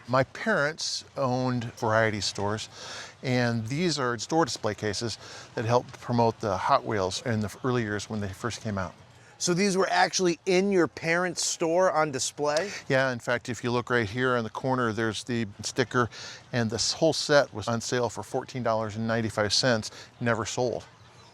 My parents owned variety stores, and these are store display cases that helped promote the Hot Wheels in the early years when they first came out. So these were actually in your parents' store on display? Yeah, in fact, if you look right here in the corner, there's the sticker, and this whole set was on sale for $14.95, never sold.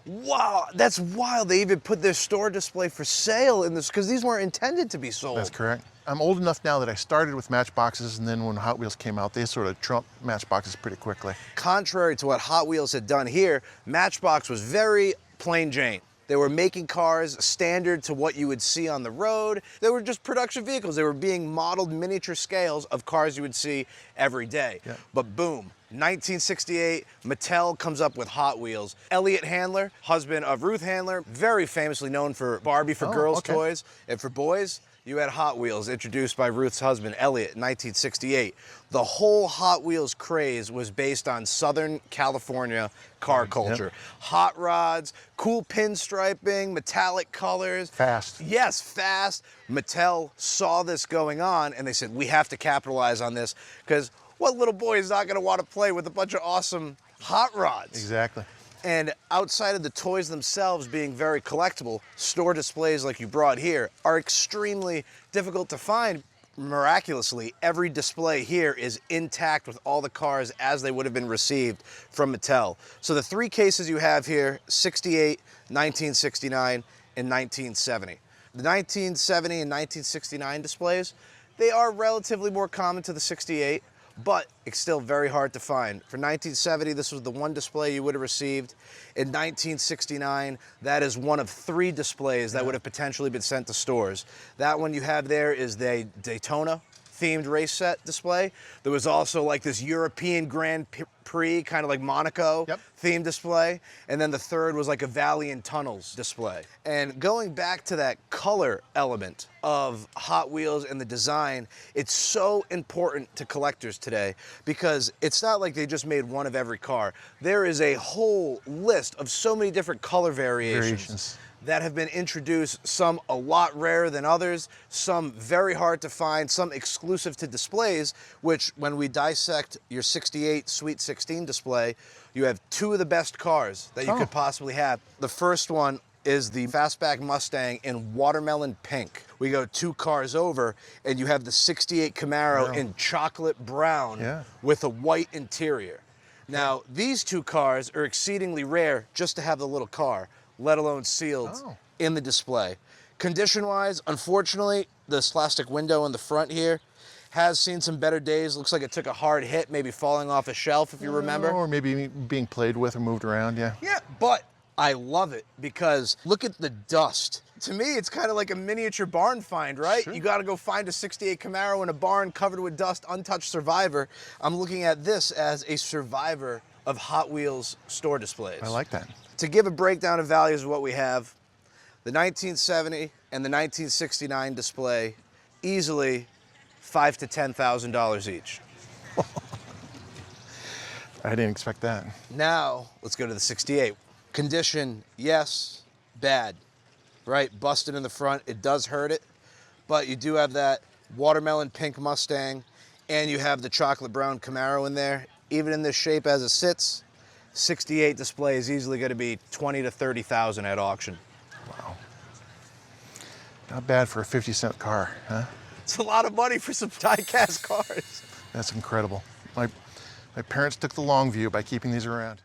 Wow, that's wild. They even put their store display for sale in this, because these weren't intended to be sold. That's correct. I'm old enough now that I started with matchboxes, and then when Hot Wheels came out, they sort of trumped matchboxes pretty quickly. Contrary to what Hot Wheels had done here, Matchbox was very plain Jane. They were making cars standard to what you would see on the road. They were just production vehicles. They were being modeled miniature scales of cars you would see every day. Yeah. But boom, 1968, Mattel comes up with Hot Wheels. Elliot Handler, husband of Ruth Handler, very famously known for Barbie for girls' toys, and for boys, you had Hot Wheels, introduced by Ruth's husband, Elliot, in 1968. The whole Hot Wheels craze was based on Southern California car culture. Yep. Hot rods, cool pinstriping, metallic colors. Fast. Yes, fast. Mattel saw this going on, and they said, we have to capitalize on this, because what little boy is not going to want to play with a bunch of awesome hot rods? Exactly. And outside of the toys themselves being very collectible, store displays like you brought here are extremely difficult to find. Miraculously, every display here is intact with all the cars as they would have been received from Mattel. So the three cases you have here, 68, 1969, and 1970. The 1970 and 1969 displays, they are relatively more common to the 68, but it's still very hard to find. For 1970, this was the one display you would have received. In 1969, that is one of three displays that would have potentially been sent to stores. That one you have there is the Daytona themed race set display. There was also like this European Grand Prix, kind of like Monaco themed display. And then the third was like a Valley and Tunnels display. And going back to that color element of Hot Wheels and the design, it's so important to collectors today because it's not like they just made one of every car. There is a whole list of so many different color variations that have been introduced, some a lot rarer than others, some very hard to find, some exclusive to displays, which when we dissect your 68 Sweet 16 display, you have two of the best cars that you could possibly have. The first one is the Fastback Mustang in watermelon pink. We go two cars over and you have the 68 Camaro in chocolate brown with a white interior. Now, these two cars are exceedingly rare just to have the little car, let alone sealed in the display. Condition-wise, unfortunately, this plastic window in the front here has seen some better days. Looks like it took a hard hit, maybe falling off a shelf, if you remember. Or maybe being played with or moved around, Yeah, but I love it because look at the dust. To me, it's kind of like a miniature barn find, right? Sure. You got to go find a 68 Camaro in a barn covered with dust, untouched survivor. I'm looking at this as a survivor of Hot Wheels store displays. I like that. To give a breakdown of values of what we have, the 1970 and the 1969 display, easily $5,000 to $10,000 each. I didn't expect that. Now, let's go to the 68. Condition, yes, bad, right? Busted in the front, it does hurt it, but you do have that watermelon pink Mustang, and you have the chocolate brown Camaro in there. Even in this shape as it sits, 68 display is easily going to be $20,000 to $30,000 at auction. Wow. Not bad for a 50-cent car, huh? It's a lot of money for some die-cast cars. That's incredible. My parents took the long view by keeping these around.